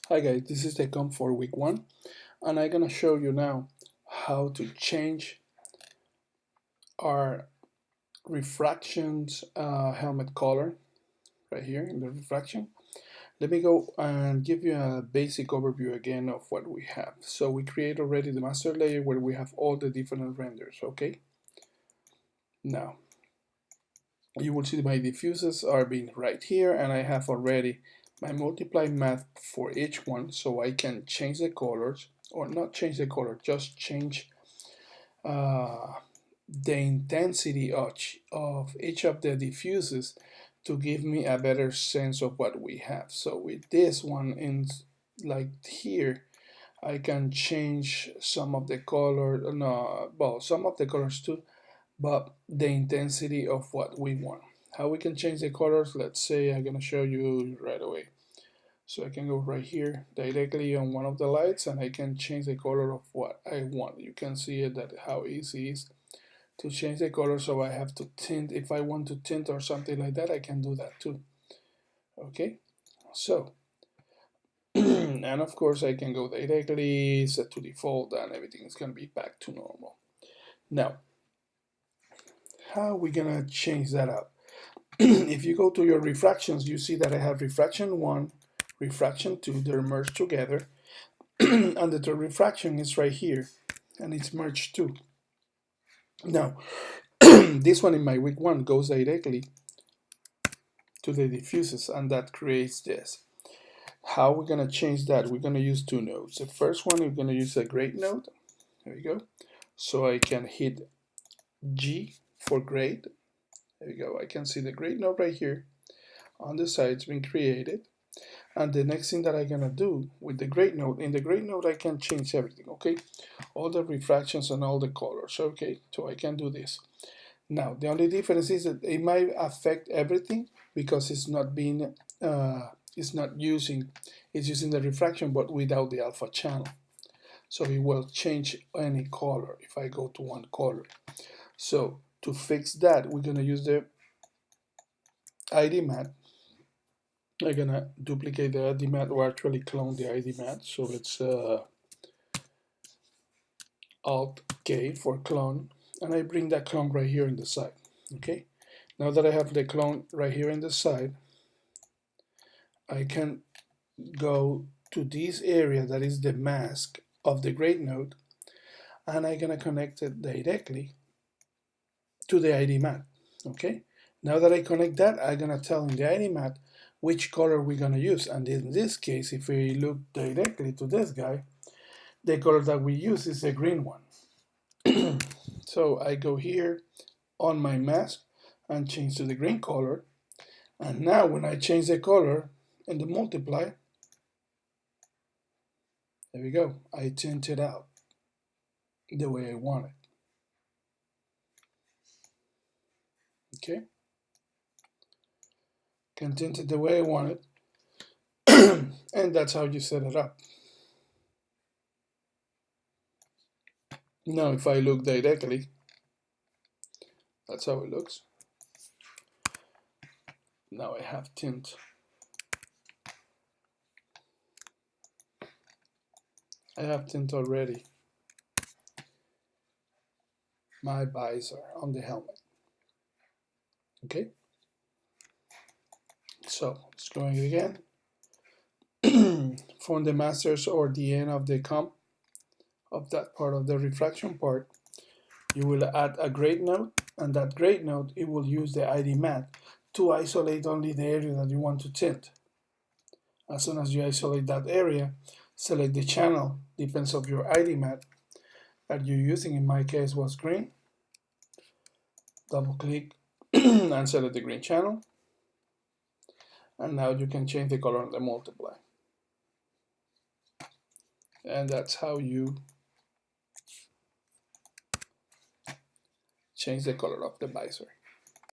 Hi guys, this is the comp for week 1 and I'm gonna show you now how to change our refractions helmet color right here in the refraction. Let me go and give you a basic overview again of what we have. So we create already the master layer where we have all the different renders, okay? Now you will see my diffusers are being right here and I have already my multiply math for each one, so I can change the colors, or not change the color, just change uh, the intensity of each of the diffuses to give me a better sense of what we have. So with this one in like here, I can change some of the color, no, well, some of the colors too, but the intensity of what we want. How we can change the colors, let's say I'm gonna show you right away. So I can go right here directly on one of the lights and I can change the color of what I want. You can see it that how easy it is to change the color, so I have to tint. If I want to tint or something like that, I can do that too. Okay, so and of course I can go directly set to default and everything is gonna be back to normal. Now, how are we gonna change that up? If you go to your refractions, you see that I have refraction 1, refraction 2, they're merged together, and the third refraction is right here, and it's merged too. Now, this one in my week 1 goes directly to the diffuses, and that creates this. How we're going to change that? We're going to use two nodes. The first one, we're going to use a grade node. There we go. So I can hit G for grade. There we go. I can see the grade node right here on the side. It's been created. And the next thing that I'm going to do with the grade node, in the grade node, I can change everything, okay? All the refractions and all the colors, okay? So I can do this. Now, the only difference is that it might affect everything because it's not being, it's not using, it's using the refraction but without the alpha channel. So it will change any color if I go to one color. So to fix that, we're gonna use the ID mat. I'm gonna duplicate the ID mat or actually clone the ID mat. So let's Alt K for clone, and I bring that clone right here in the side. Okay. Now that I have the clone right here in the side, I can go to this area that is the mask of the grade node, and I'm gonna connect it directly to the ID mat. Okay. Now that I connect that, I'm gonna tell in the ID mat which color we're gonna use. And in this case, if we look directly to this guy, the color that we use is the green one. So I go here on my mask and change to the green color. And now when I change the color and the multiply, there we go. I tint it out the way I want it. Okay. Can tint it the way I want it. And that's how you set it up. Now if I look directly, that's how it looks. Now I have tint. I have tint already. My visor on the helmet. Okay. So let's go again. From the masters or the end of the comp of that part of the refraction part, you will add a grade node, and that grade node, it will use the ID mat to isolate only the area that you want to tint. As soon as you isolate that area, select the channel, depends of your ID mat that you're using. In my case was green. Double click and select the green channel. And now you can change the color of the multiply. And that's how you change the color of the visor.